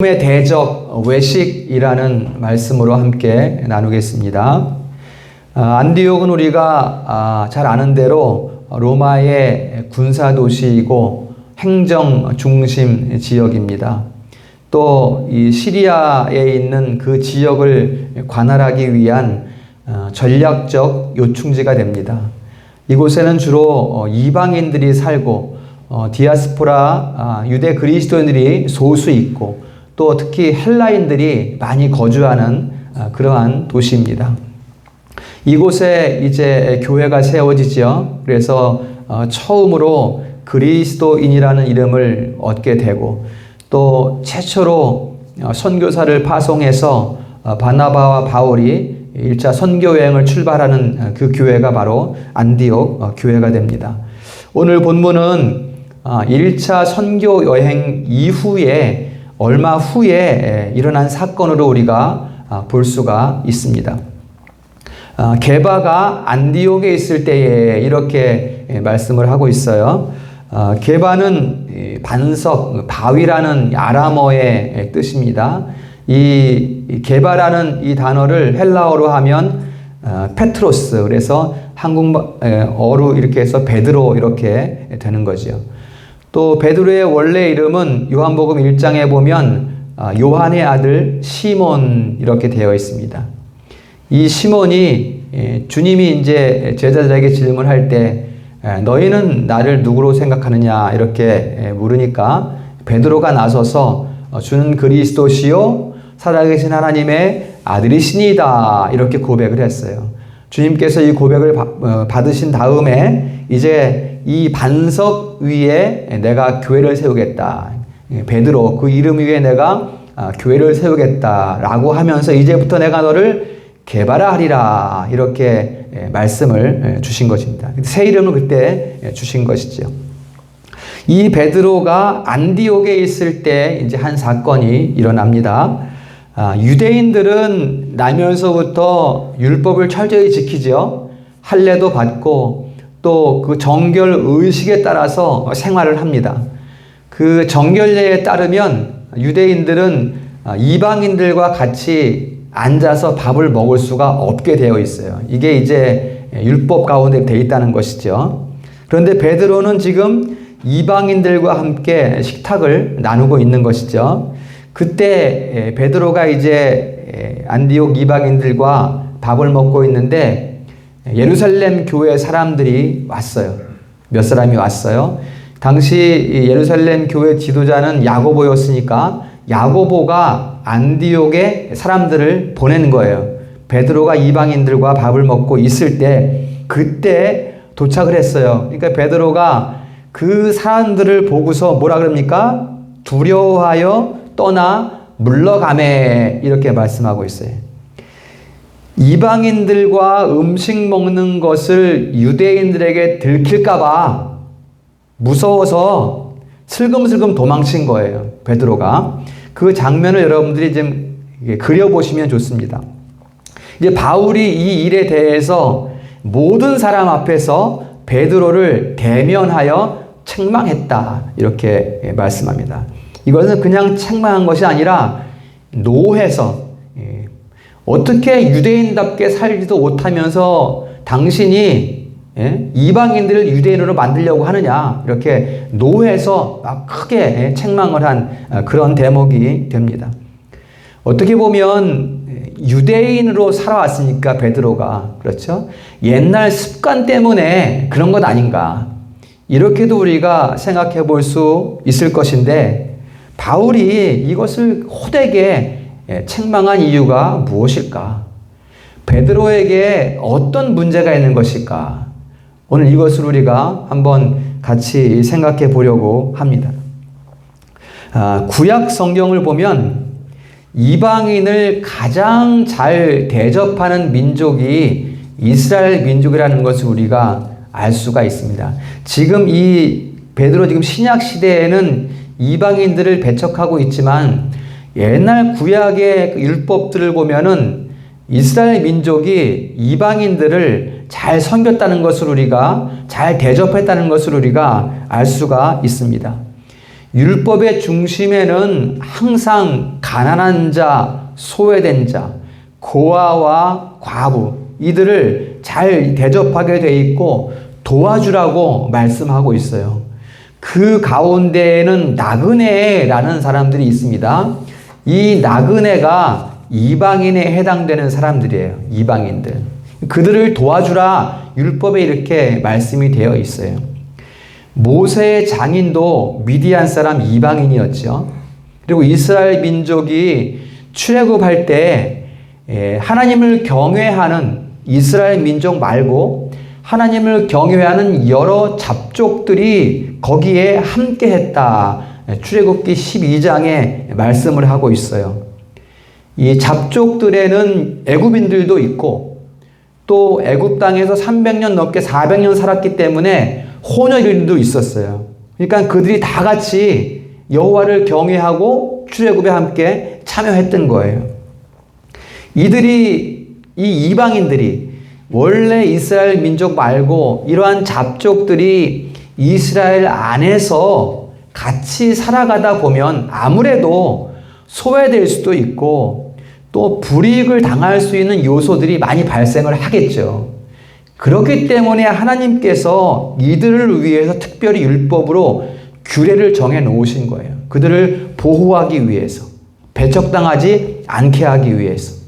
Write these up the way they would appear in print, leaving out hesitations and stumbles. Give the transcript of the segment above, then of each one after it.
의 대적 외식이라는 말씀으로 함께 나누겠습니다. 안디옥은 우리가 잘 아는 대로 로마의 군사 도시이고 행정 중심 지역입니다. 또 이 시리아에 있는 그 지역을 관할하기 위한 전략적 요충지가 됩니다. 이곳에는 주로 이방인들이 살고 디아스포라 유대 그리스도인들이 소수 있고 또 특히 헬라인들이 많이 거주하는 그러한 도시입니다. 이곳에 이제 교회가 세워지죠. 그래서 처음으로 그리스도인이라는 이름을 얻게 되고 또 최초로 선교사를 파송해서 바나바와 바울이 1차 선교 여행을 출발하는 그 교회가 바로 안디옥 교회가 됩니다. 오늘 본문은 1차 선교 여행 이후에 얼마 후에 일어난 사건으로 우리가 볼 수가 있습니다. 게바가 안디옥에 있을 때에 이렇게 말씀을 하고 있어요. 게바는 반석, 바위라는 아람어의 뜻입니다. 이 게바라는 이 단어를 헬라어로 하면 페트로스, 그래서 한국어로 이렇게 해서 베드로 이렇게 되는 거죠. 또 베드로의 원래 이름은 요한복음 1장에 보면 요한의 아들 시몬 이렇게 되어 있습니다. 이 시몬이 주님이 이제 제자들에게 질문할 때 너희는 나를 누구로 생각하느냐 이렇게 물으니까 베드로가 나서서 주는 그리스도시요 살아계신 하나님의 아들이시니이다 이렇게 고백을 했어요. 주님께서 이 고백을 받으신 다음에 이제 이 반석 위에 내가 교회를 세우겠다. 베드로 그 이름 위에 내가 교회를 세우겠다라고 하면서 이제부터 내가 너를 게바라 이렇게 말씀을 주신 것입니다. 새 이름을 그때 주신 것이죠. 이 베드로가 안디옥에 있을 때 이제 한 사건이 일어납니다. 유대인들은 나면서부터 율법을 철저히 지키죠. 할례도 받고 또 그 정결 의식에 따라서 생활을 합니다. 그 정결례에 따르면 유대인들은 이방인들과 같이 앉아서 밥을 먹을 수가 없게 되어 있어요. 이게 이제 율법 가운데 되어 있다는 것이죠. 그런데 베드로는 지금 이방인들과 함께 식탁을 나누고 있는 것이죠. 그때 베드로가 이제 안디옥 이방인들과 밥을 먹고 있는데 예루살렘 교회 사람들이 왔어요. 몇 사람이 왔어요. 당시 예루살렘 교회 지도자는 야고보였으니까 야고보가 안디옥에 사람들을 보낸 거예요. 베드로가 이방인들과 밥을 먹고 있을 때 그때 도착을 했어요. 그러니까 베드로가 그 사람들을 보고서 뭐라 그럽니까? 두려워하여 떠나 물러가매 이렇게 말씀하고 있어요. 이방인들과 음식 먹는 것을 유대인들에게 들킬까봐 무서워서 슬금슬금 도망친 거예요. 베드로가. 그 장면을 여러분들이 좀 그려보시면 좋습니다. 이제 바울이 이 일에 대해서 모든 사람 앞에서 베드로를 대면하여 책망했다. 이렇게 말씀합니다. 이것은 그냥 책망한 것이 아니라 노해서 어떻게 유대인답게 살지도 못하면서 당신이 이방인들을 유대인으로 만들려고 하느냐 이렇게 노해서 막 크게 책망을 한 그런 대목이 됩니다. 어떻게 보면 유대인으로 살아왔으니까 베드로가 그렇죠? 옛날 습관 때문에 그런 것 아닌가 이렇게도 우리가 생각해 볼 수 있을 것인데 바울이 이것을 호되게 책망한 이유가 무엇일까? 베드로에게 어떤 문제가 있는 것일까? 오늘 이것을 우리가 한번 같이 생각해 보려고 합니다. 구약 성경을 보면 이방인을 가장 잘 대접하는 민족이 이스라엘 민족이라는 것을 우리가 알 수가 있습니다. 지금 이 베드로 지금 신약 시대에는 이방인들을 배척하고 있지만 옛날 구약의 율법들을 보면은 이스라엘 민족이 이방인들을 잘 섬겼다는 것을 우리가 잘 대접했다는 것을 우리가 알 수가 있습니다. 율법의 중심에는 항상 가난한 자, 소외된 자, 고아와 과부 이들을 잘 대접하게 돼 있고 도와주라고 말씀하고 있어요. 그 가운데에는 나그네라는 사람들이 있습니다. 이 나그네가 이방인에 해당되는 사람들이에요. 이방인들. 그들을 도와주라 율법에 이렇게 말씀이 되어 있어요. 모세의 장인도 미디안 사람 이방인이었죠. 그리고 이스라엘 민족이 출애굽할 때 하나님을 경외하는 이스라엘 민족 말고 하나님을 경외하는 여러 잡족들이 거기에 함께했다. 출애굽기 12장에 말씀을 하고 있어요. 이 잡족들에는 애굽인들도 있고 또 애굽 땅에서 300년 넘게 400년 살았기 때문에 혼혈인도 있었어요. 그러니까 그들이 다 같이 여호와를 경외하고 출애굽에 함께 참여했던 거예요. 이 이방인들이 원래 이스라엘 민족 말고 이러한 잡족들이 이스라엘 안에서 같이 살아가다 보면 아무래도 소외될 수도 있고 또 불이익을 당할 수 있는 요소들이 많이 발생을 하겠죠. 그렇기 때문에 하나님께서 이들을 위해서 특별히 율법으로 규례를 정해 놓으신 거예요. 그들을 보호하기 위해서, 배척당하지 않게 하기 위해서.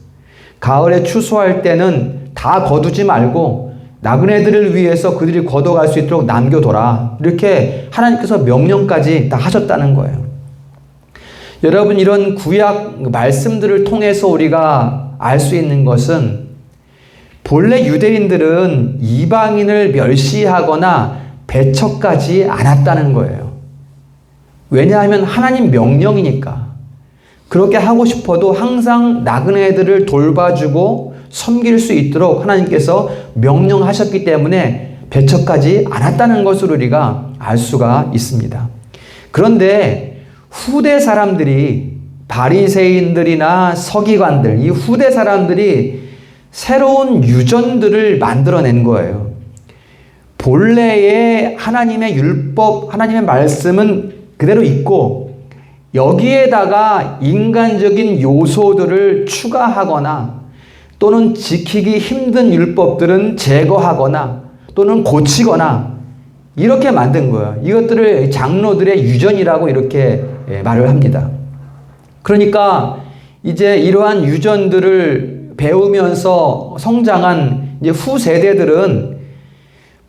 가을에 추수할 때는 다 거두지 말고 나그네들을 위해서 그들이 걷어갈 수 있도록 남겨둬라. 이렇게 하나님께서 명령까지 다 하셨다는 거예요. 여러분, 이런 구약 말씀들을 통해서 우리가 알 수 있는 것은 본래 유대인들은 이방인을 멸시하거나 배척하지 않았다는 거예요. 왜냐하면 하나님 명령이니까. 그렇게 하고 싶어도 항상 나그네들을 돌봐주고 섬길 수 있도록 하나님께서 명령하셨기 때문에 배척하지 않았다는 것을 우리가 알 수가 있습니다. 그런데 후대 사람들이, 바리새인들이나 서기관들, 이 후대 사람들이 새로운 유전들을 만들어낸 거예요. 본래의 하나님의 율법, 하나님의 말씀은 그대로 있고 여기에다가 인간적인 요소들을 추가하거나 또는 지키기 힘든 율법들은 제거하거나 또는 고치거나 이렇게 만든 거예요. 이것들을 장로들의 유전이라고 이렇게 말을 합니다. 그러니까 이제 이러한 유전들을 배우면서 성장한 이제 후세대들은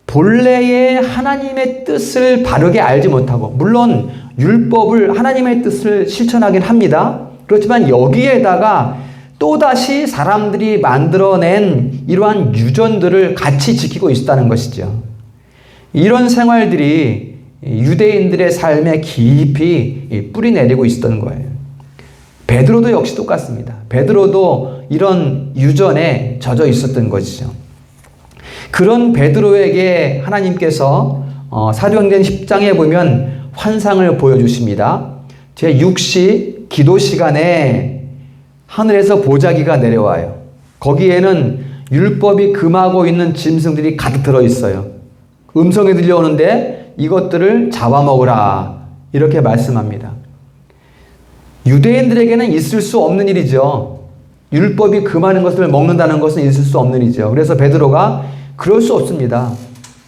본래의 하나님의 뜻을 바르게 알지 못하고, 물론 율법을 하나님의 뜻을 실천하긴 합니다. 그렇지만 여기에다가 또다시 사람들이 만들어낸 이러한 유전들을 같이 지키고 있다는 것이죠. 이런 생활들이 유대인들의 삶에 깊이 뿌리 내리고 있었던 거예요. 베드로도 역시 똑같습니다. 베드로도 이런 유전에 젖어 있었던 것이죠. 그런 베드로에게 하나님께서 사도행전 10장에 보면 환상을 보여주십니다. 제6시 기도 시간에 하늘에서 보자기가 내려와요. 거기에는 율법이 금하고 있는 짐승들이 가득 들어있어요. 음성이 들려오는데 이것들을 잡아먹으라 이렇게 말씀합니다. 유대인들에게는 있을 수 없는 일이죠. 율법이 금하는 것을 먹는다는 것은 있을 수 없는 일이죠. 그래서 베드로가 그럴 수 없습니다.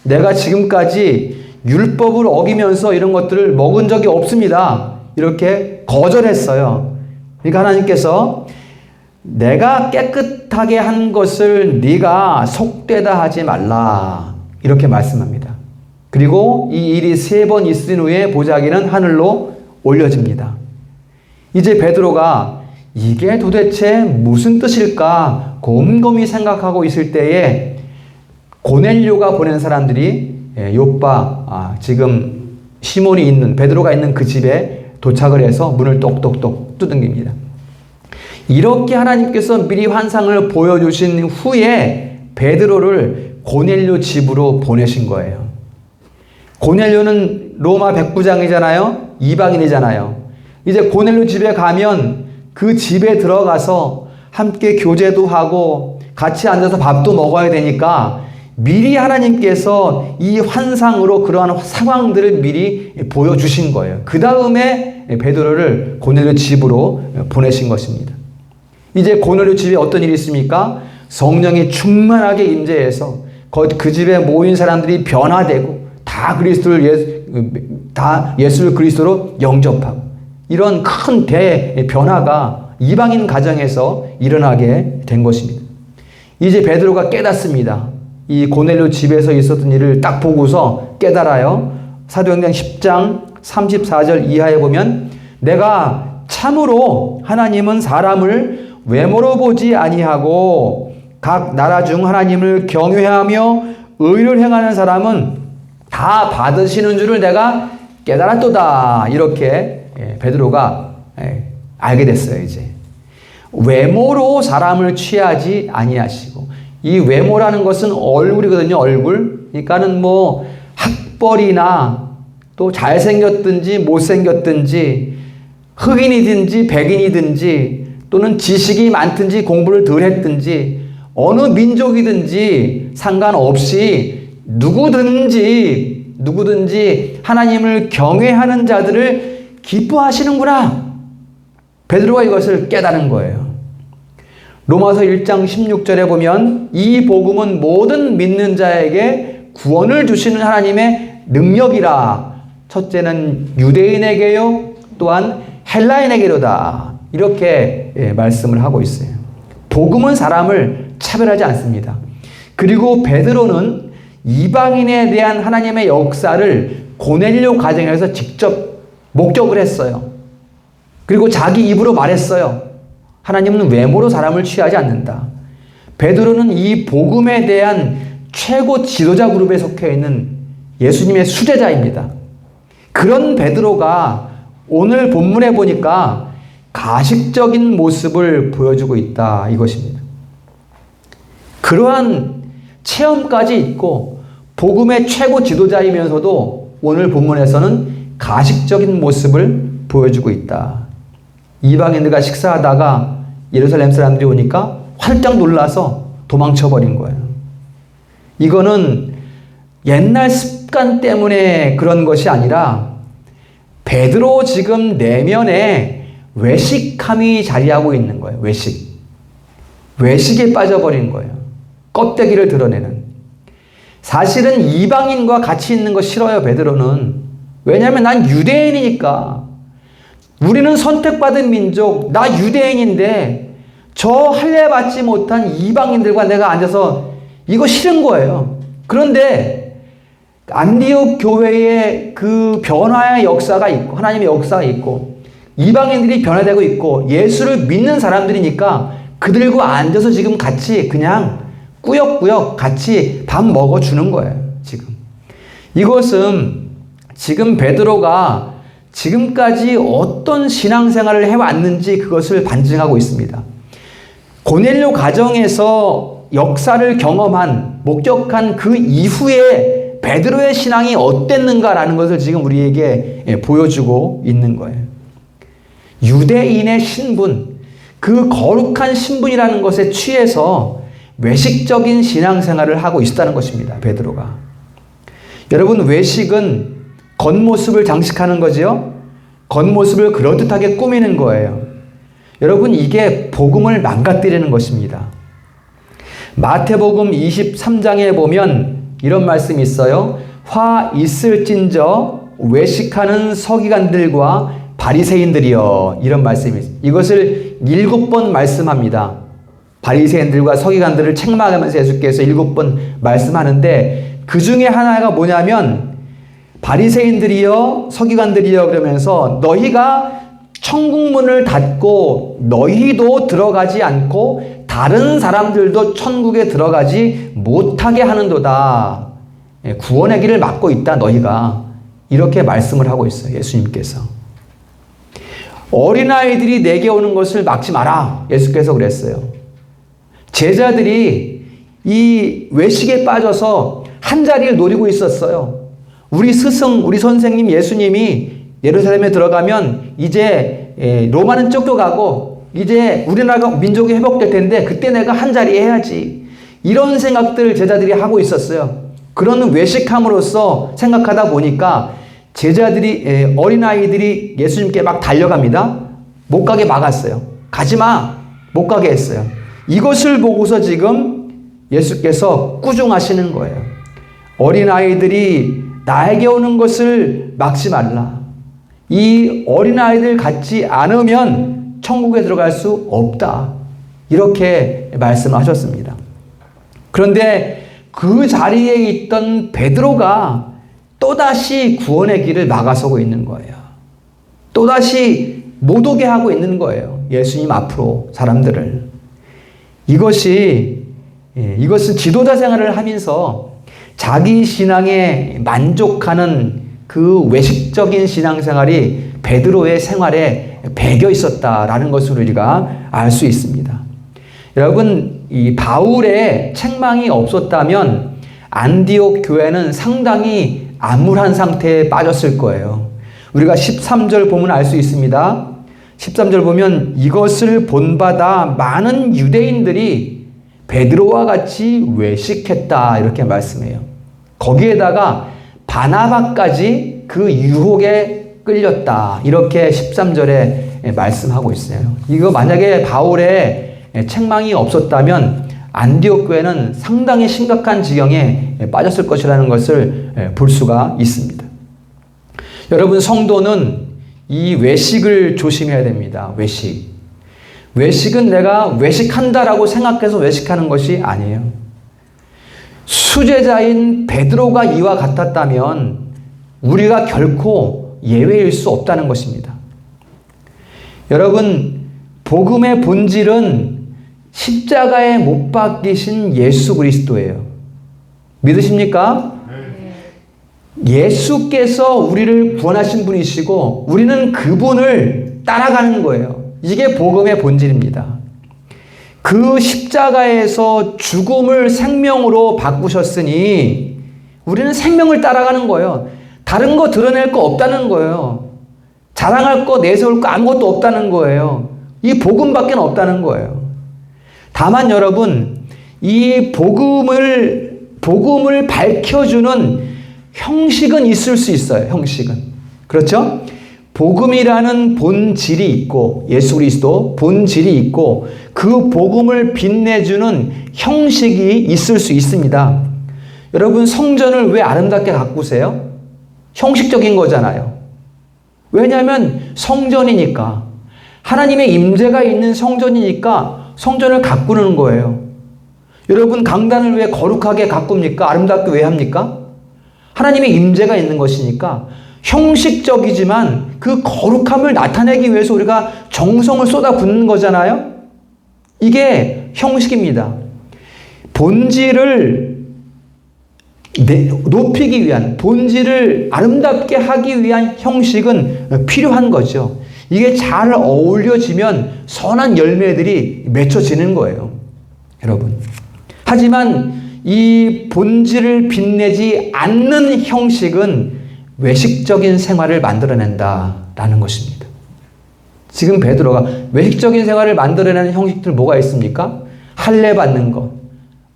내가 지금까지 율법을 어기면서 이런 것들을 먹은 적이 없습니다. 이렇게 거절했어요. 그러니까 하나님께서 내가 깨끗하게 한 것을 네가 속되다 하지 말라 이렇게 말씀합니다. 그리고 이 일이 3번 있은 후에 보자기는 하늘로 올려집니다. 이제 베드로가 이게 도대체 무슨 뜻일까 곰곰이 생각하고 있을 때에 고넬료가 보낸 사람들이 요빠 지금 시몬이 있는 베드로가 있는 그 집에 도착을 해서 문을 똑똑똑 두들깁니다. 이렇게 하나님께서 미리 환상을 보여주신 후에 베드로를 고넬료 집으로 보내신 거예요. 고넬료는 로마 백부장이잖아요. 이방인이잖아요. 이제 고넬료 집에 가면 그 집에 들어가서 함께 교제도 하고 같이 앉아서 밥도 먹어야 되니까 미리 하나님께서 이 환상으로 그러한 상황들을 미리 보여주신 거예요. 그 다음에 베드로를 고넬료 집으로 보내신 것입니다. 이제 고넬료 집에 어떤 일이 있습니까? 성령이 충만하게 임재해서 그 집에 모인 사람들이 변화되고 다 예수를 그리스도로 영접하고 이런 큰 대변화가 이방인 가정에서 일어나게 된 것입니다. 이제 베드로가 깨닫습니다. 이 고넬료 집에서 있었던 일을 딱 보고서 깨달아요. 사도행전 10장 34절 이하에 보면 내가 참으로 하나님은 사람을 외모로 보지 아니하고 각 나라 중 하나님을 경외하며 의를 행하는 사람은 다 받으시는 줄을 내가 깨달았도다. 이렇게 베드로가 알게 됐어요. 이제 외모로 사람을 취하지 아니하시고, 이 외모라는 것은 얼굴이거든요. 얼굴. 그러니까는 뭐 학벌이나 또 잘생겼든지 못생겼든지 흑인이든지 백인이든지 또는 지식이 많든지 공부를 덜 했든지 어느 민족이든지 상관없이 누구든지 하나님을 경외하는 자들을 기뻐하시는구나. 베드로가 이것을 깨달은 거예요. 로마서 1장 16절에 보면 이 복음은 모든 믿는 자에게 구원을 주시는 하나님의 능력이라. 첫째는 유대인에게요, 또한 헬라인에게로다. 이렇게 말씀을 하고 있어요. 복음은 사람을 차별하지 않습니다. 그리고 베드로는 이방인에 대한 하나님의 역사를 고넬료 가정에서 직접 목격을 했어요. 그리고 자기 입으로 말했어요. 하나님은 외모로 사람을 취하지 않는다. 베드로는 이 복음에 대한 최고 지도자 그룹에 속해 있는 예수님의 수제자입니다. 그런 베드로가 오늘 본문에 보니까 가식적인 모습을 보여주고 있다, 이것입니다. 그러한 체험까지 있고 복음의 최고 지도자이면서도 오늘 본문에서는 가식적인 모습을 보여주고 있다. 이방인들과 식사하다가 예루살렘 사람들이 오니까 활짝 놀라서 도망쳐버린 거예요. 이거는 옛날 습관 때문에 그런 것이 아니라 베드로 지금 내면에 외식함이 자리하고 있는 거예요. 외식에 빠져버린 거예요. 껍데기를 드러내는. 사실은 이방인과 같이 있는 거 싫어요, 베드로는. 왜냐하면 난 유대인이니까. 우리는 선택받은 민족, 나 유대인인데 저 할례 받지 못한 이방인들과 내가 앉아서 이거 싫은 거예요. 그런데 안디옥 교회의 그 변화의 역사가 있고 하나님의 역사가 있고 이방인들이 변화되고 있고 예수를 믿는 사람들이니까 그들과 앉아서 지금 같이 그냥 꾸역꾸역 같이 밥 먹어주는 거예요. 지금 이것은 지금 베드로가 지금까지 어떤 신앙생활을 해왔는지 그것을 반증하고 있습니다. 고넬료 가정에서 역사를 경험한, 목격한 그 이후에 베드로의 신앙이 어땠는가라는 것을 지금 우리에게 보여주고 있는 거예요. 유대인의 신분, 그 거룩한 신분이라는 것에 취해서 외식적인 신앙생활을 하고 있다는 것입니다. 베드로가. 여러분, 외식은 겉모습을 장식하는 거지요. 겉모습을 그럴듯하게 꾸미는 거예요. 여러분, 이게 복음을 망가뜨리는 것입니다. 마태복음 23장에 보면 이런 말씀이 있어요. 화 있을진저 외식하는 서기관들과 바리새인들이여. 이런 말씀이 있어요. 이것을 7번 말씀합니다. 바리새인들과 서기관들을 책망하면서 예수께서 7번 말씀하는데 그 중에 하나가 뭐냐면 바리새인들이여 서기관들이여 그러면서 너희가 천국문을 닫고 너희도 들어가지 않고 다른 사람들도 천국에 들어가지 못하게 하는도다. 구원의 길을 막고 있다 너희가. 이렇게 말씀을 하고 있어요. 예수님께서. 어린아이들이 내게 오는 것을 막지 마라. 예수께서 그랬어요. 제자들이 이 외식에 빠져서 한 자리를 노리고 있었어요. 우리 스승, 우리 선생님 예수님이 예루살렘에 들어가면 이제 로마는 쫓겨가고 이제 우리나라 민족이 회복될 텐데 그때 내가 한 자리 해야지. 이런 생각들 제자들이 하고 있었어요. 그런 외식함으로써 생각하다 보니까 제자들이, 어린아이들이 예수님께 막 달려갑니다. 못 가게 막았어요. 가지마! 못 가게 했어요. 이것을 보고서 지금 예수께서 꾸중하시는 거예요. 어린아이들이 나에게 오는 것을 막지 말라. 이 어린아이들 같지 않으면 천국에 들어갈 수 없다. 이렇게 말씀하셨습니다. 그런데 그 자리에 있던 베드로가 또다시 구원의 길을 막아서고 있는 거예요. 또다시 못 오게 하고 있는 거예요. 예수님 앞으로 사람들을. 이것은 지도자 생활을 하면서 자기 신앙에 만족하는 그 외식적인 신앙생활이 베드로의 생활에 배겨 있었다라는 것을 우리가 알 수 있습니다. 여러분, 이 바울의 책망이 없었다면 안디옥 교회는 상당히 암울한 상태에 빠졌을 거예요. 우리가 13절 보면 알 수 있습니다. 13절 보면 이것을 본받아 많은 유대인들이 베드로와 같이 외식했다 이렇게 말씀해요. 거기에다가 바나바까지 그 유혹에 끌렸다 이렇게 13절에 말씀하고 있어요. 이거 만약에 바울의 책망이 없었다면 안디옥 교회는 상당히 심각한 지경에 빠졌을 것이라는 것을 볼 수가 있습니다. 여러분, 성도는 이 외식을 조심해야 됩니다. 외식은 내가 외식한다라고 생각해서 외식하는 것이 아니에요. 수제자인 베드로가 이와 같았다면 우리가 결코 예외일 수 없다는 것입니다. 여러분, 복음의 본질은 십자가에 못 박히신 예수 그리스도예요. 믿으십니까? 예수께서 우리를 구원하신 분이시고 우리는 그분을 따라가는 거예요. 이게 복음의 본질입니다. 그 십자가에서 죽음을 생명으로 바꾸셨으니 우리는 생명을 따라가는 거예요. 다른 거 드러낼 거 없다는 거예요. 자랑할 거, 내세울 거 아무것도 없다는 거예요. 이 복음밖에 없다는 거예요. 다만 여러분, 이 복음을 밝혀주는 형식은 있을 수 있어요. 형식은. 그렇죠? 복음이라는 본질이 있고, 예수 그리스도 본질이 있고, 그 복음을 빛내주는 형식이 있을 수 있습니다. 여러분, 성전을 왜 아름답게 가꾸세요? 형식적인 거잖아요. 왜냐하면 성전이니까. 하나님의 임재가 있는 성전이니까 성전을 가꾸는 거예요. 여러분, 강단을 왜 거룩하게 가꿉니까? 아름답게 왜 합니까? 하나님의 임재가 있는 것이니까 형식적이지만 그 거룩함을 나타내기 위해서 우리가 정성을 쏟아붓는 거잖아요. 이게 형식입니다. 본질을 높이기 위한, 본질을 아름답게 하기 위한 형식은 필요한 거죠. 이게 잘 어울려지면 선한 열매들이 맺혀지는 거예요. 여러분. 하지만 이 본질을 빛내지 않는 형식은 외식적인 생활을 만들어낸다라는 것입니다. 지금 베드로가 외식적인 생활을 만들어내는 형식들 뭐가 있습니까? 할례 받는 거,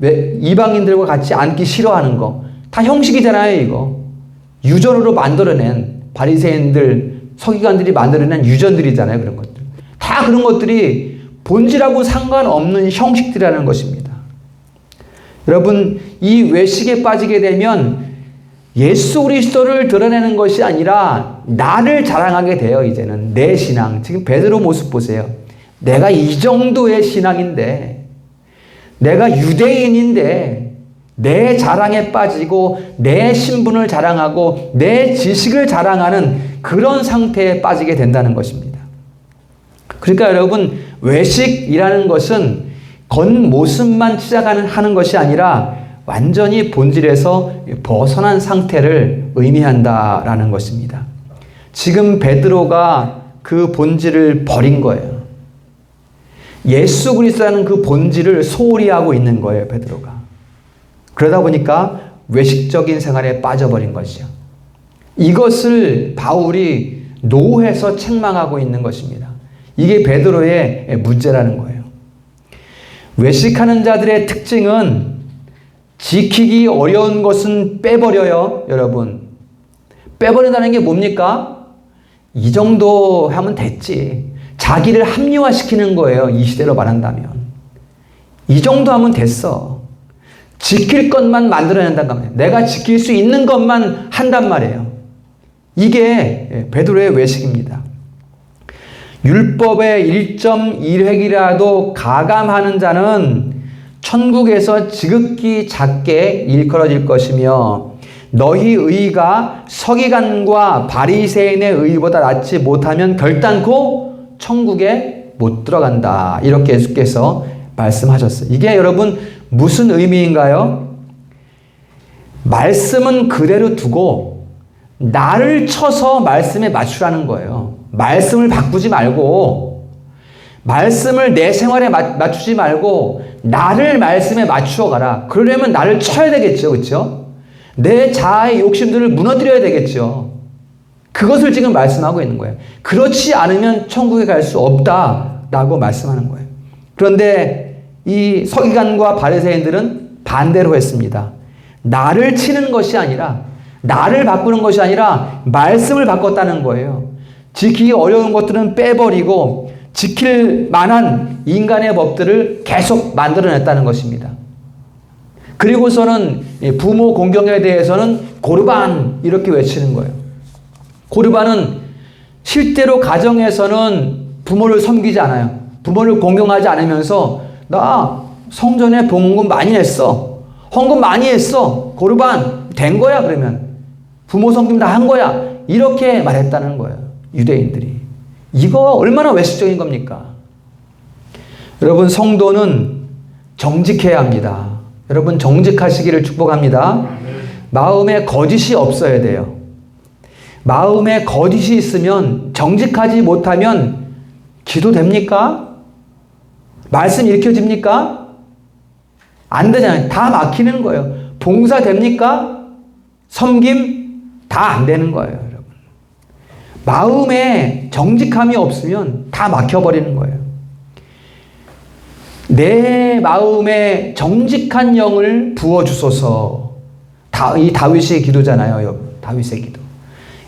이방인들과 같이 앉기 싫어하는 거, 다 형식이잖아요. 이거 유전으로 만들어낸 바리새인들, 서기관들이 만들어낸 유전들이잖아요. 그런 것들 다 그런 것들이 본질하고 상관없는 형식들이라는 것입니다. 여러분, 이 외식에 빠지게 되면 예수 그리스도를 드러내는 것이 아니라 나를 자랑하게 돼요. 이제는 내 신앙. 지금 베드로 모습 보세요. 내가 이 정도의 신앙인데, 내가 유대인인데 내 자랑에 빠지고 내 신분을 자랑하고 내 지식을 자랑하는 그런 상태에 빠지게 된다는 것입니다. 그러니까 여러분, 외식이라는 것은 겉모습만 치장하는 것이 아니라 완전히 본질에서 벗어난 상태를 의미한다라는 것입니다. 지금 베드로가 그 본질을 버린 거예요. 예수 그리스도라는 그 본질을 소홀히 하고 있는 거예요, 베드로가. 그러다 보니까 외식적인 생활에 빠져버린 것이죠. 이것을 바울이 노해서 책망하고 있는 것입니다. 이게 베드로의 문제라는 거예요. 외식하는 자들의 특징은 지키기 어려운 것은 빼버려요, 여러분. 빼버린다는 게 뭡니까? 이 정도 하면 됐지. 자기를 합리화시키는 거예요, 이 시대로 말한다면. 이 정도 하면 됐어. 지킬 것만 만들어낸단 말이에요. 내가 지킬 수 있는 것만 한단 말이에요. 이게 베드로의 외식입니다. 율법의 1.1획이라도 가감하는 자는 천국에서 지극히 작게 일컬어질 것이며 너희 의가 서기관과 바리새인의 의보다 낫지 못하면 결단코 천국에 못 들어간다. 이렇게 예수께서 말씀하셨어요. 이게 여러분 무슨 의미인가요? 말씀은 그대로 두고 나를 쳐서 말씀에 맞추라는 거예요. 말씀을 바꾸지 말고, 말씀을 내 생활에 맞추지 말고 나를 말씀에 맞추어 가라. 그러려면 나를 쳐야 되겠죠. 그렇죠? 내 자아의 욕심들을 무너뜨려야 되겠죠. 그것을 지금 말씀하고 있는 거예요. 그렇지 않으면 천국에 갈 수 없다라고 말씀하는 거예요. 그런데 이 서기관과 바리새인들은 반대로 했습니다. 나를 치는 것이 아니라, 나를 바꾸는 것이 아니라 말씀을 바꿨다는 거예요. 지키기 어려운 것들은 빼버리고 지킬 만한 인간의 법들을 계속 만들어냈다는 것입니다. 그리고서는 부모 공경에 대해서는 고르반 이렇게 외치는 거예요. 고르반은 실제로 가정에서는 부모를 섬기지 않아요. 부모를 공경하지 않으면서 나 성전에 봉헌금 많이 냈어. 헌금 많이 했어. 고르반 된 거야 그러면. 부모 섬김 다 한 거야. 이렇게 말했다는 거예요. 유대인들이. 이거 얼마나 외식적인 겁니까? 여러분 성도는 정직해야 합니다. 여러분 정직하시기를 축복합니다. 마음에 거짓이 없어야 돼요. 마음에 거짓이 있으면 정직하지 못하면 기도됩니까? 말씀 읽혀집니까? 안 되잖아요. 다 막히는 거예요. 봉사 됩니까? 섬김 다 안 되는 거예요, 여러분. 마음에 정직함이 없으면 다 막혀버리는 거예요. 내 마음에 정직한 영을 부어주소서. 이 다윗의 기도잖아요, 여러분. 다윗의 기도.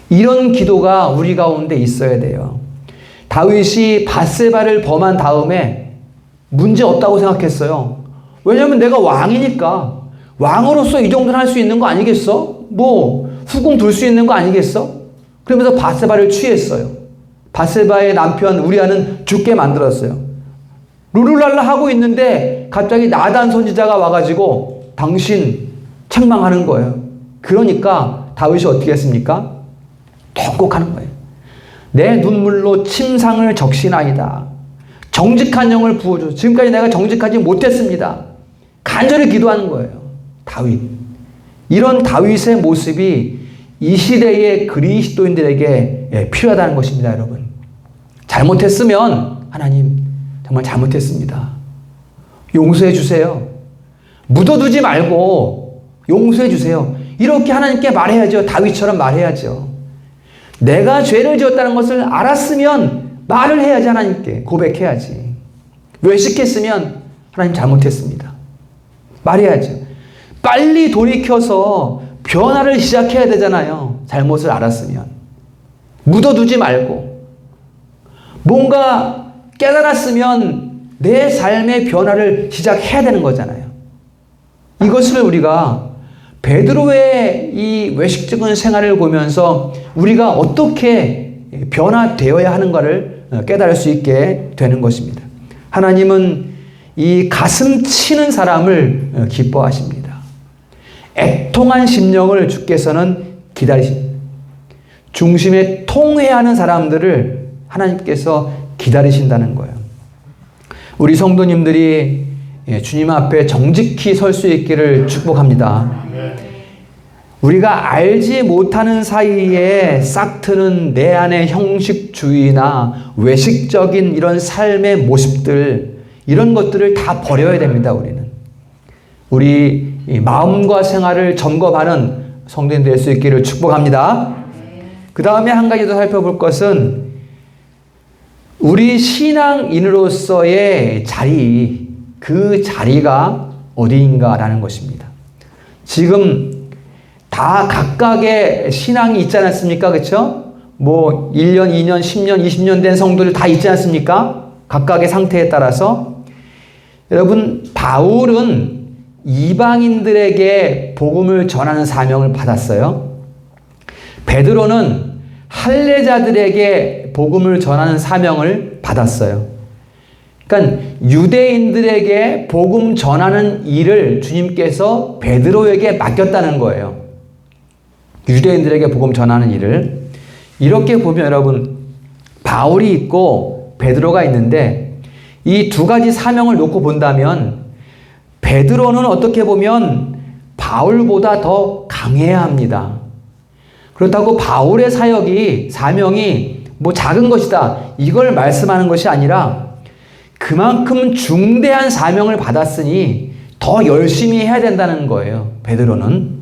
이런 기도가 우리 가운데 있어야 돼요. 다윗이 밧세바를 범한 다음에 문제 없다고 생각했어요. 왜냐하면 내가 왕이니까. 왕으로서 이 정도는 할 수 있는 거 아니겠어? 뭐 후궁 둘 수 있는 거 아니겠어? 그러면서 밧세바를 취했어요. 밧세바의 남편 우리아는 죽게 만들었어요. 룰루랄라 하고 있는데 갑자기 나단 선지자가 와가지고 당신 책망하는 거예요. 그러니까 다윗이 어떻게 했습니까? 통곡하는 거예요. 내 눈물로 침상을 적시나이다. 정직한 영을 부어줘. 지금까지 내가 정직하지 못했습니다. 간절히 기도하는 거예요. 다윗. 이런 다윗의 모습이 이 시대의 그리스도인들에게 필요하다는 것입니다, 여러분. 잘못했으면 하나님 정말 잘못했습니다. 용서해 주세요. 묻어두지 말고 용서해 주세요. 이렇게 하나님께 말해야죠. 다윗처럼 말해야죠. 내가 죄를 지었다는 것을 알았으면 말을 해야지. 하나님께 고백해야지. 외식했으면 하나님 잘못했습니다. 말해야죠. 빨리 돌이켜서 변화를 시작해야 되잖아요. 잘못을 알았으면. 묻어두지 말고. 뭔가 깨달았으면 내 삶의 변화를 시작해야 되는 거잖아요. 이것을 우리가 베드로의 이 외식적인 생활을 보면서 우리가 어떻게 변화되어야 하는가를 깨달을 수 있게 되는 것입니다. 하나님은 이 가슴 치는 사람을 기뻐하십니다. 애통한 심령을 주께서는 기다리십니다. 중심에 통회하는 사람들을 하나님께서 기다리신다는 거예요. 우리 성도님들이 주님 앞에 정직히 설 수 있기를 축복합니다. 우리가 알지 못하는 사이에 싹트는 내 안의 형식주의나 외식적인 이런 삶의 모습들, 이런 것들을 다 버려야 됩니다. 우리 마음과 생활을 점검하는 성도인 될 수 있기를 축복합니다. 그 다음에 한 가지 더 살펴볼 것은 우리 신앙인으로서의 자리, 그 자리가 어디인가라는 것입니다. 지금 다 각각의 신앙이 있지 않습니까? 그렇죠? 뭐 1년, 2년, 10년, 20년 된 성도들 다 있지 않습니까? 각각의 상태에 따라서. 여러분, 바울은 이방인들에게 복음을 전하는 사명을 받았어요. 베드로는 할례자들에게 복음을 전하는 사명을 받았어요. 그러니까 유대인들에게 복음 전하는 일을 주님께서 베드로에게 맡겼다는 거예요. 유대인들에게 복음 전하는 일을. 이렇게 보면 여러분, 바울이 있고 베드로가 있는데 이 두 가지 사명을 놓고 본다면 베드로는 어떻게 보면 바울보다 더 강해야 합니다. 그렇다고 바울의 사명이 뭐 작은 것이다, 이걸 말씀하는 것이 아니라 그만큼 중대한 사명을 받았으니 더 열심히 해야 된다는 거예요. 베드로는.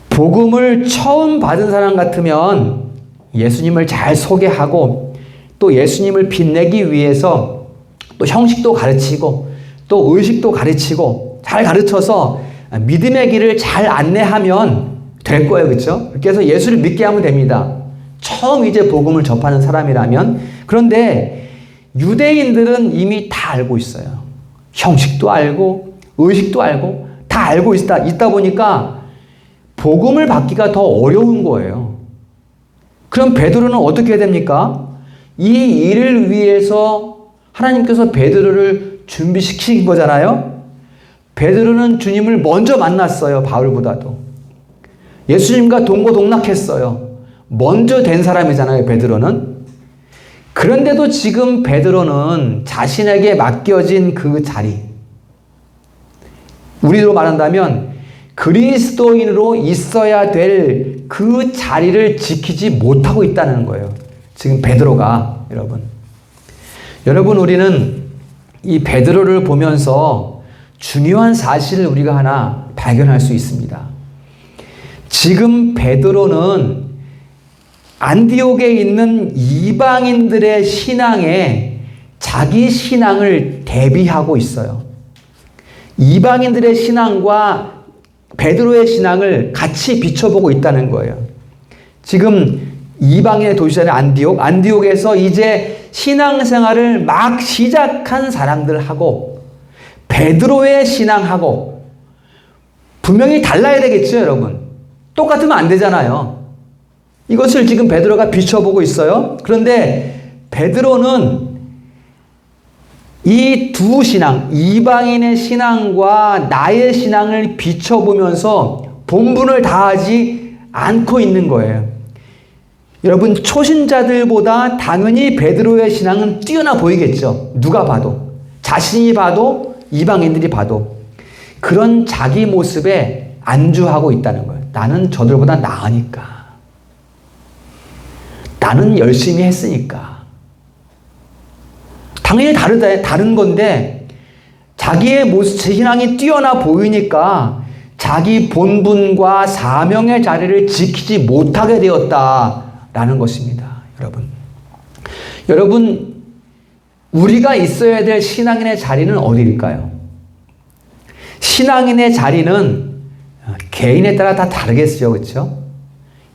복음을 처음 받은 사람 같으면 예수님을 잘 소개하고 또 예수님을 빛내기 위해서 또 형식도 가르치고 또 의식도 가르치고 잘 가르쳐서 믿음의 길을 잘 안내하면 될 거예요. 그렇죠? 그래서 예수를 믿게 하면 됩니다. 처음 이제 복음을 접하는 사람이라면. 그런데 유대인들은 이미 다 알고 있어요. 형식도 알고 의식도 알고 다 알고 있다 보니까 복음을 받기가 더 어려운 거예요. 그럼 베드로는 어떻게 해야 됩니까? 이 일을 위해서 하나님께서 베드로를 준비시킨 거잖아요. 베드로는 주님을 먼저 만났어요. 바울보다도. 예수님과 동고동락했어요. 먼저 된 사람이잖아요. 베드로는. 그런데도 지금 베드로는 자신에게 맡겨진 그 자리, 우리로 말한다면 그리스도인으로 있어야 될 그 자리를 지키지 못하고 있다는 거예요. 지금 베드로가. 여러분, 우리는 이 베드로를 보면서 중요한 사실을 우리가 하나 발견할 수 있습니다. 지금 베드로는 안디옥에 있는 이방인들의 신앙에 자기 신앙을 대비하고 있어요. 이방인들의 신앙과 베드로의 신앙을 같이 비춰보고 있다는 거예요. 지금 이방인의 도시잖아요. 안디옥에서 이제 신앙생활을 막 시작한 사람들하고 베드로의 신앙하고 분명히 달라야 되겠죠, 여러분. 똑같으면 안 되잖아요. 이것을 지금 베드로가 비춰보고 있어요. 그런데 베드로는 이 두 신앙, 이방인의 신앙과 나의 신앙을 비춰보면서 본분을 다하지 않고 있는 거예요. 여러분, 초신자들보다 당연히 베드로의 신앙은 뛰어나 보이겠죠. 누가 봐도. 자신이 봐도 이방인들이 봐도. 그런 자기 모습에 안주하고 있다는 거예요. 나는 저들보다 나으니까. 나는 열심히 했으니까. 당연히 다른 건데 자기의 모습, 신앙이 뛰어나 보이니까 자기 본분과 사명의 자리를 지키지 못하게 되었다라는 것입니다. 여러분, 우리가 있어야 될 신앙인의 자리는 어디일까요? 신앙인의 자리는 개인에 따라 다 다르겠어요. 그렇죠?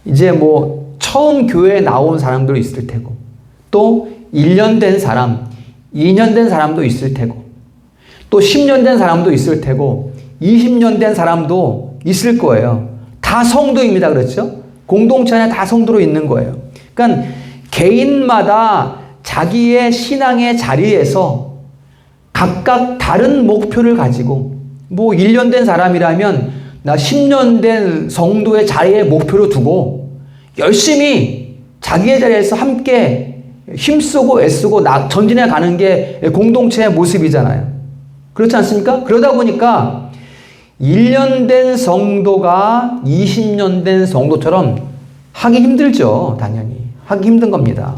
이제 뭐 처음 교회에 나온 사람도 있을 테고 또 1년 된 사람, 2년 된 사람도 있을 테고 또 10년 된 사람도 있을 테고 20년 된 사람도 있을 거예요. 다 성도입니다. 그렇죠? 공동체 안에 다 성도로 있는 거예요. 그러니까 개인마다 자기의 신앙의 자리에서 각각 다른 목표를 가지고 뭐 1년 된 사람이라면 나 10년 된 성도의 자리에 목표로 두고 열심히 자기의 자리에서 함께 힘쓰고 애쓰고 전진해 가는 게 공동체의 모습이잖아요. 그렇지 않습니까? 그러다 보니까 1년 된 성도가 20년 된 성도처럼 하기 힘들죠. 당연히. 하기 힘든 겁니다.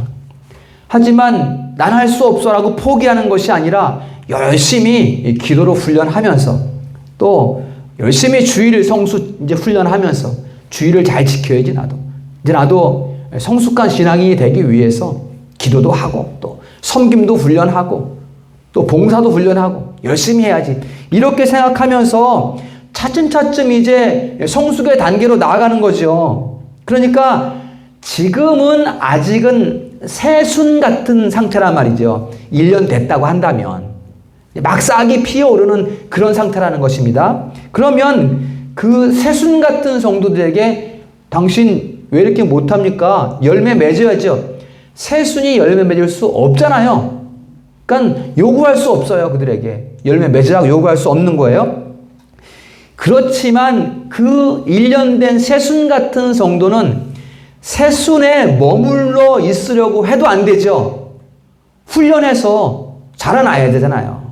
하지만 난 할 수 없어라고 포기하는 것이 아니라 열심히 기도로 훈련하면서 또 열심히 주의를 이제 훈련하면서 주의를 잘 지켜야지 나도. 이제 나도 성숙한 신앙이 되기 위해서 기도도 하고 또 섬김도 훈련하고 또 봉사도 훈련하고 열심히 해야지. 이렇게 생각하면서 차츰차츰 이제 성숙의 단계로 나아가는 거죠. 그러니까 지금은 아직은 새순 같은 상태란 말이죠. 1년 됐다고 한다면 막 싹이 피어오르는 그런 상태라는 것입니다. 그러면 그 새순 같은 성도들에게 당신 왜 이렇게 못합니까? 열매 맺어야죠. 새순이 열매 맺을 수 없잖아요. 그러니까 요구할 수 없어요. 그들에게 열매 맺으라고 요구할 수 없는 거예요. 그렇지만 그 1년 된 새순 같은 성도는 새순에 머물러 있으려고 해도 안 되죠. 훈련해서 자라나야 되잖아요.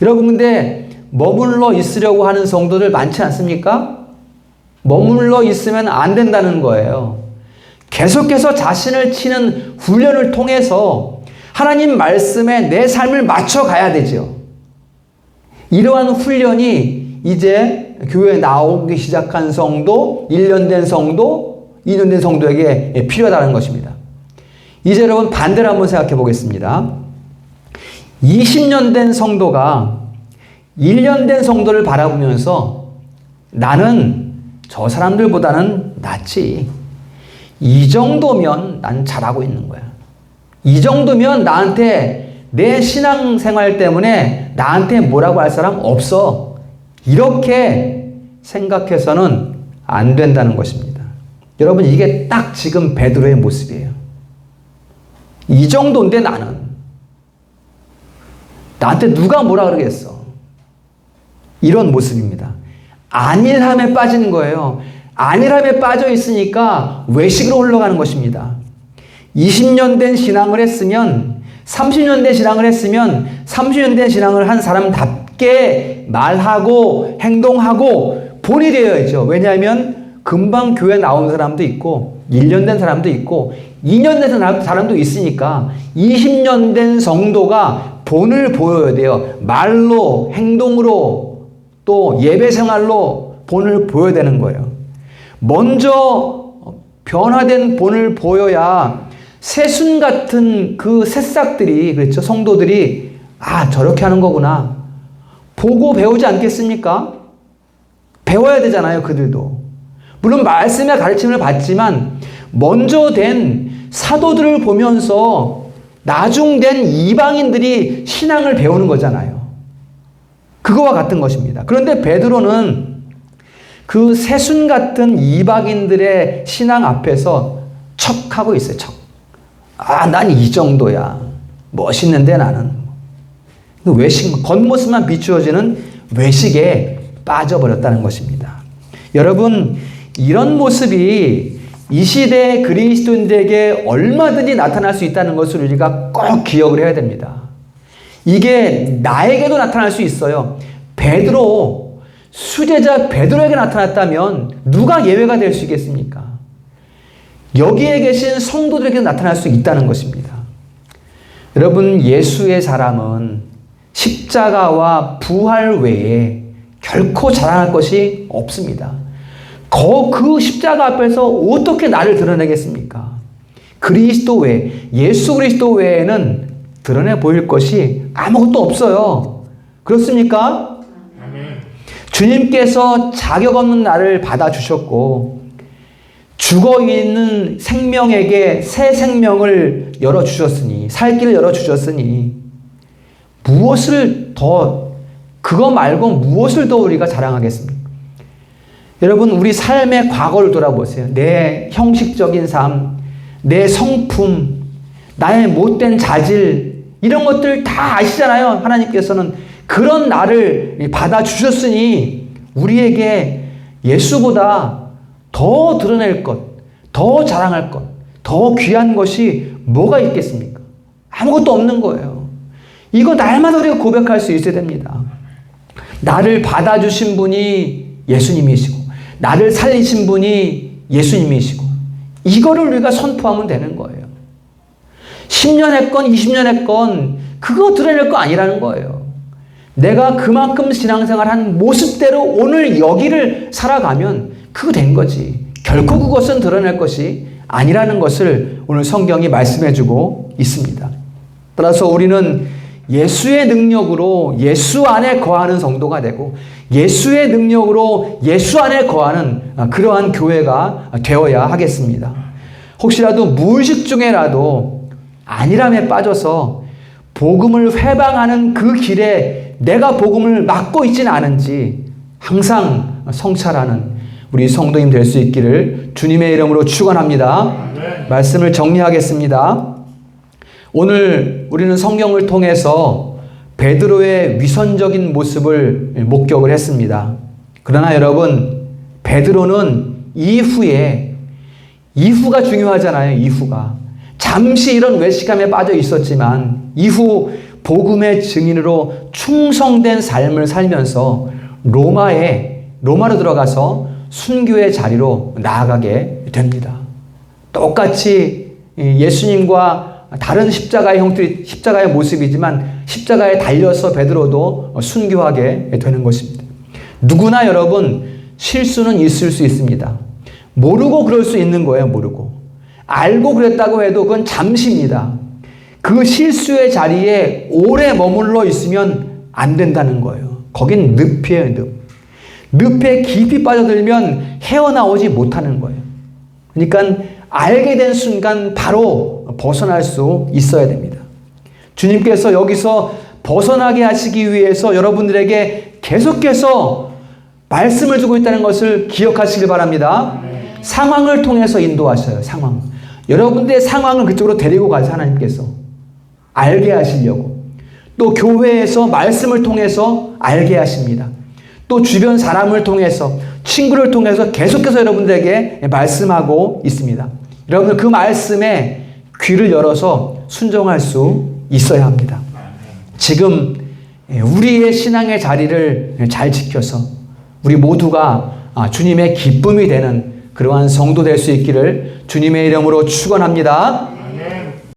여러분, 근데 머물러 있으려고 하는 성도들 많지 않습니까? 머물러 있으면 안 된다는 거예요. 계속해서 자신을 치는 훈련을 통해서 하나님 말씀에 내 삶을 맞춰가야 되죠. 이러한 훈련이 이제 교회에 나오기 시작한 성도, 1년 된 성도, 2년 된 성도에게 필요하다는 것입니다. 이제 여러분 반대로 한번 생각해 보겠습니다. 20년 된 성도가 1년 된 성도를 바라보면서 나는 저 사람들보다는 낫지. 이 정도면 난 잘하고 있는 거야. 이 정도면 나한테 내 신앙생활 때문에 나한테 뭐라고 할 사람 없어. 이렇게 생각해서는 안 된다는 것입니다. 여러분, 이게 딱 지금 베드로의 모습이에요. 이 정도인데 나한테 누가 뭐라 그러겠어. 이런 모습입니다. 안일함에 빠지는 거예요. 안일함에 빠져 있으니까 외식으로 흘러가는 것입니다. 20년 된 신앙을 했으면 30년 된 신앙을 했으면 30년 된 신앙을 한 사람답게 말하고 행동하고 본이 되어야죠. 왜냐하면 금방 교회 나온 사람도 있고 1년 된 사람도 있고 2년 된 사람도 있으니까 20년 된 성도가 본을 보여야 돼요. 말로, 행동으로, 또 예배 생활로 본을 보여야 되는 거예요. 먼저 변화된 본을 보여야 새순 같은 그 새싹들이, 그렇죠? 성도들이 저렇게 하는 거구나 보고 배우지 않겠습니까? 배워야 되잖아요. 그들도 물론 말씀의 가르침을 받지만 먼저 된 사도들을 보면서 나중된 이방인들이 신앙을 배우는 거잖아요. 그거와 같은 것입니다. 그런데 베드로는 그 새순 같은 이방인들의 신앙 앞에서 척하고 있어요. 척. 난 이 정도야. 멋있는데 나는. 외식, 겉모습만 비추어지는 외식에 빠져버렸다는 것입니다. 여러분, 이런 모습이 이 시대의 그리스도인들에게 얼마든지 나타날 수 있다는 것을 우리가 꼭 기억을 해야 됩니다. 이게 나에게도 나타날 수 있어요. 베드로, 수제자 베드로에게 나타났다면 누가 예외가 될 수 있겠습니까? 여기에 계신 성도들에게 나타날 수 있다는 것입니다. 여러분, 예수의 사람은 십자가와 부활 외에 결코 자랑할 것이 없습니다. 그 십자가 앞에서 어떻게 나를 드러내겠습니까? 그리스도 외, 예수 그리스도 외에는 드러내 보일 것이 아무것도 없어요. 그렇습니까? 주님께서 자격 없는 나를 받아주셨고 죽어있는 생명에게 새 생명을 열어주셨으니, 살 길을 열어주셨으니 무엇을 더, 그거 말고 무엇을 더 우리가 자랑하겠습니까? 여러분, 우리 삶의 과거를 돌아보세요. 내 형식적인 삶, 내 성품, 나의 못된 자질, 이런 것들 다 아시잖아요. 하나님께서는 그런 나를 받아주셨으니 우리에게 예수보다 더 드러낼 것, 더 자랑할 것, 더 귀한 것이 뭐가 있겠습니까? 아무것도 없는 거예요. 이거 날마다 우리가 고백할 수 있어야 됩니다. 나를 받아주신 분이 예수님이시고 나를 살리신 분이 예수님이시고 이거를 우리가 선포하면 되는 거예요. 10년 했건 20년 했건 그거 드러낼 거 아니라는 거예요. 내가 그만큼 신앙생활 한 모습대로 오늘 여기를 살아가면 그거 된 거지. 결코 그것은 드러낼 것이 아니라는 것을 오늘 성경이 말씀해주고 있습니다. 따라서 우리는 예수의 능력으로 예수 안에 거하는 성도가 되고 예수의 능력으로 예수 안에 거하는 그러한 교회가 되어야 하겠습니다. 혹시라도 무의식 중에라도 안일함에 빠져서 복음을 회방하는 그 길에 내가 복음을 맡고 있지는 않은지 항상 성찰하는 우리 성도님 될 수 있기를 주님의 이름으로 축원합니다. 말씀을 정리하겠습니다. 오늘 우리는 성경을 통해서 베드로의 위선적인 모습을 목격을 했습니다. 그러나 여러분, 베드로는 이후가 중요하잖아요. 이후가. 잠시 이런 외식감에 빠져 있었지만 이후 복음의 증인으로 충성된 삶을 살면서 로마로 들어가서 순교의 자리로 나아가게 됩니다. 똑같이 예수님과 다른 십자가의 형태의 십자가의 모습이지만 십자가에 달려서 베드로도 순교하게 되는 것입니다. 누구나 여러분 실수는 있을 수 있습니다. 모르고 그럴 수 있는 거예요. 모르고. 알고 그랬다고 해도 그건 잠시입니다. 그 실수의 자리에 오래 머물러 있으면 안 된다는 거예요. 거긴 늪이에요. 늪에 깊이 빠져들면 헤어나오지 못하는 거예요. 그러니까 알게 된 순간 바로 벗어날 수 있어야 됩니다. 주님께서 여기서 벗어나게 하시기 위해서 여러분들에게 계속해서 말씀을 주고 있다는 것을 기억하시길 바랍니다. 상황을 통해서 인도하셔요. 상황. 여러분들의 상황을 그쪽으로 데리고 가서 하나님께서 알게 하시려고. 또 교회에서 말씀을 통해서 알게 하십니다. 또 주변 사람을 통해서, 친구를 통해서 계속해서 여러분들에게 말씀하고 있습니다. 여러분들 그 말씀에 귀를 열어서 순종할 수 있어야 합니다. 지금 우리의 신앙의 자리를 잘 지켜서 우리 모두가 주님의 기쁨이 되는 그러한 성도 될 수 있기를 주님의 이름으로 축원합니다.